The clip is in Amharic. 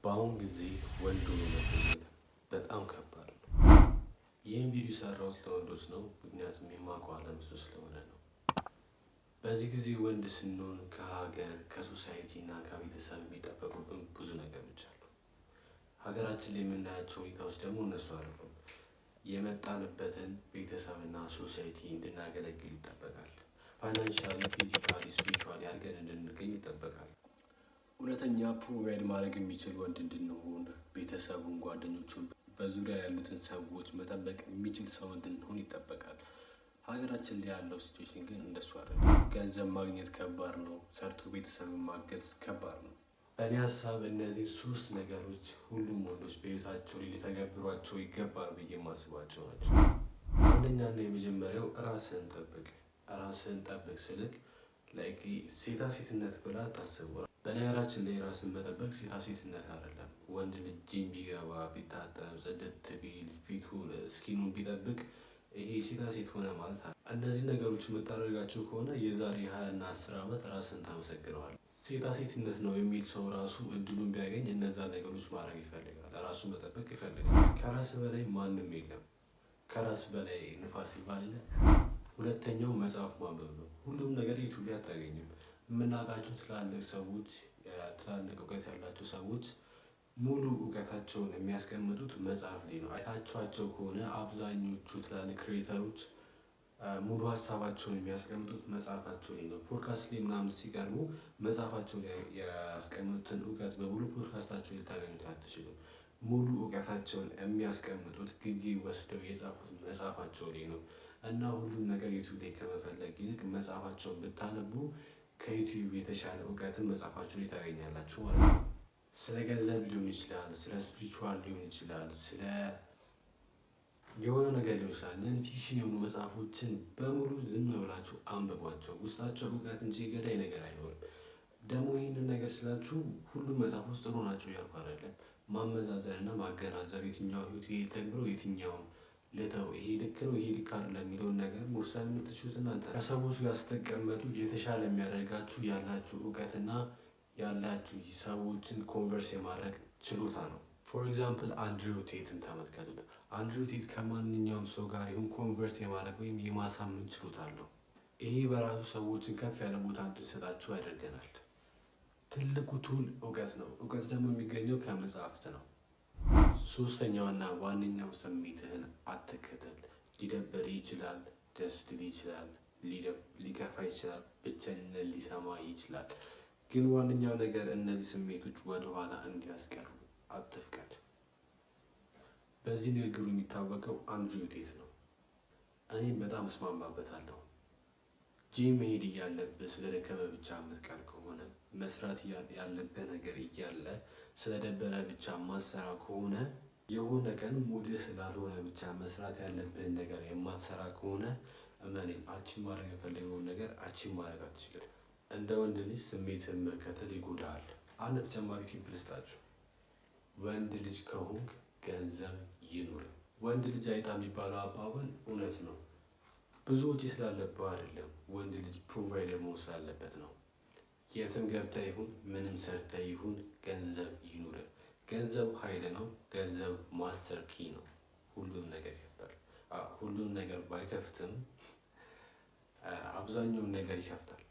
በአሁን ጊዜ ወንድ ሆኖ መገኘት በጣም ከባድ ነው። ይህን ቪዲዮ የሰራሁት ለወንዶች ነው፣ ምክንያቱም የማውቀው ዓለም እሱ ስለሆነ ነው። በዚህ ጊዜ ወንድ ስንሆን ከሀገር ከሶሳይቲ እና ከቤተሰብ የሚጠበቁብን ብዙ ነገሮች አሉ። ሀገራችን ላይ የምናያቸው ሁኔታዎች ደግሞ እነሱ አይደሉም። የመጣንበትን ቤተሰብና ሶሳይቲ እንድናገለግል ይጠበቃል። ፋይናንሻሊ፣ ፊዚካሊ፣ ስፒሪቹዋሊ አድርገን እንድንገኝ ይጠበቃል። እውነተኛ ፕሮቫይድ ማድረግ የሚችል ወንድ እንድንሆን ቤተሰቡን፣ ጓደኞቹን፣ በዙሪያ ያሉትን ሰዎች መጠበቅ የሚችል ሰው እንድንሆን ይጠበቃል። ሀገራችን ላይ ያለው ሲቹዌሽን ግን እንደሱ አይደለም። ገንዘብ ማግኘት ከባድ ነው። ሰርቶ ቤተሰብን ማገዝ ከባድ ነው። በእኔ ሀሳብ እነዚህ ሶስት ነገሮች ሁሉም ወንዶች በህይወታቸው ላይ ሊተገብሯቸው ይገባል ብዬ የማስባቸው ናቸው። አንደኛና የመጀመሪያው ራስህን ጠብቅ። ራስህን ጠብቅ ስልክ ላይክ ሴታ ሴትነት ብላ ታስበው። በነገራችን ላይ ራስን መጠበቅ ሴታ ሴትነት አይደለም። ወንድ ልጅ ጂም ቢገባ ቢታጠብ ጽድት ቢል ፊቱን ስኪኑን ቢጠብቅ ይሄ ሴታ ሴት ሆነ ማለት አለ። እነዚህ ነገሮች የምታደርጋቸው ከሆነ የዛሬ 20 እና 10 ዓመት ራስን ታመሰግነዋል። ሴታ ሴትነት ነው የሚል ሰው ራሱ እድሉን ቢያገኝ እነዛ ነገሮች ማድረግ ይፈልጋል። ራሱ መጠበቅ ይፈልጋል። ከራስ በላይ ማንም የለም። ከራስ በላይ ንፋስ ይባል። ሁለተኛው መጽሐፍ ማንበብ ነው። ሁሉም ነገር ዩቲዩብ ላይ አታገኝም። የምናውቃቸው ትላልቅ ሰዎች፣ ትላልቅ እውቀት ያላቸው ሰዎች ሙሉ እውቀታቸውን የሚያስቀምጡት መጽሐፍ ላይ ነው። አይታችኋቸው ከሆነ አብዛኞቹ ትላልቅ ክሬተሮች ሙሉ ሀሳባቸውን የሚያስቀምጡት መጽሐፋቸው ላይ ነው። ፖድካስት ላይ ምናምን ሲቀርቡ መጽሐፋቸው ላይ ያስቀምጡትን እውቀት በሙሉ ፖድካስታቸው ላይ ልታገኙት አትችሉም። ሙሉ እውቀታቸውን የሚያስቀምጡት ጊዜ ወስደው የጻፉት መጽሐፋቸው ላይ ነው። እና ሁሉም ነገር ዩቲዩብ ላይ ከመፈለግ ይልቅ መጽሐፋቸውን ብታነቡ ከዩቲዩብ የተሻለ እውቀትን መጽሐፋቸው ላይ ታገኛላችሁ ማለት ነው። ስለ ገንዘብ ሊሆን ይችላል፣ ስለ ስፒሪቹዋል ሊሆን ይችላል፣ ስለ የሆነ ነገር ሊሆን ይችላል። ነን ፊክሽን የሆኑ መጽሐፎችን በሙሉ ዝም ብላችሁ አንብቧቸው። ውስጣቸው እውቀት እንጂ ገዳይ ነገር አይኖርም። ደግሞ ይህንን ነገር ስላችሁ ሁሉም መጽሐፎች ጥሩ ናቸው እያልኩ አይደለም። ማመዛዘን እና ማገናዘብ የትኛው ህይወት ተግብሮ የትኛውን ልተው፣ ይሄ ልክ ነው ይሄ ልክ አይደለም የሚለውን ነገር መወሰን የምትችሉት እናንተ። ከሰዎች ጋር ስትቀመጡ የተሻለ የሚያደርጋችሁ ያላችሁ እውቀትና ያላችሁ ሰዎችን ኮንቨርስ የማድረግ ችሎታ ነው። ፎር ኤግዛምፕል አንድሪው ቴትን ተመልከቱ። አንድሪው ቴት ከማንኛውም ሰው ጋር ይሁን ኮንቨርት የማድረግ ወይም የማሳመን ችሎታ አለው። ይሄ በራሱ ሰዎችን ከፍ ያለ ቦታ እንድንሰጣቸው ያደርገናል። ትልቁ ቱል እውቀት ነው። እውቀት ደግሞ የሚገኘው ከመጽሐፍት ነው። ሶስተኛውና ዋነኛው ስሜትህን አትከተል። ሊደበር ይችላል፣ ደስ ሊል ይችላል፣ ሊከፋ ይችላል፣ ብቸኝነት ሊሰማ ይችላል። ግን ዋነኛው ነገር እነዚህ ስሜቶች ወደኋላ እንዲያስቀሩ አትፍቀድ። በዚህ ንግግሩ የሚታወቀው አንድሪው ቴት ነው። እኔም በጣም እስማማበታለሁ። ጂም መሄድ እያለብህ ስለደከመ ብቻ የምትቀር ከሆነ፣ መስራት ያለብህ ነገር እያለ ስለደበረ ብቻ ማሰራ ከሆነ፣ የሆነ ቀን ሙድህ ስላልሆነ ብቻ መስራት ያለብህን ነገር የማትሰራ ከሆነ እመኔም አቺቭ ማድረግ የፈለገውን ነገር አቺቭ ማድረግ አትችልም። እንደ ወንድ ልጅ ስሜትን መከተል ይጎዳል። አንድ ተጨማሪ ቲፕ ልስጣችሁ። ወንድ ልጅ ከሆንክ ገንዘብ ይኑር። ወንድ ልጅ አይጣ የሚባለው አባባል እውነት ነው። ብዙ ወጪ ስላለብህ አይደለም፣ ወንድ ልጅ ፕሮቫይደር መሆን ስላለበት ነው። የትም ገብተህ ይሁን ምንም ሰርተህ ይሁን ገንዘብ ይኑር። ገንዘብ ኃይል ነው። ገንዘብ ማስተር ኪ ነው። ሁሉም ነገር ይከፍታል። ሁሉም ነገር ባይከፍትም አብዛኛውን ነገር ይከፍታል።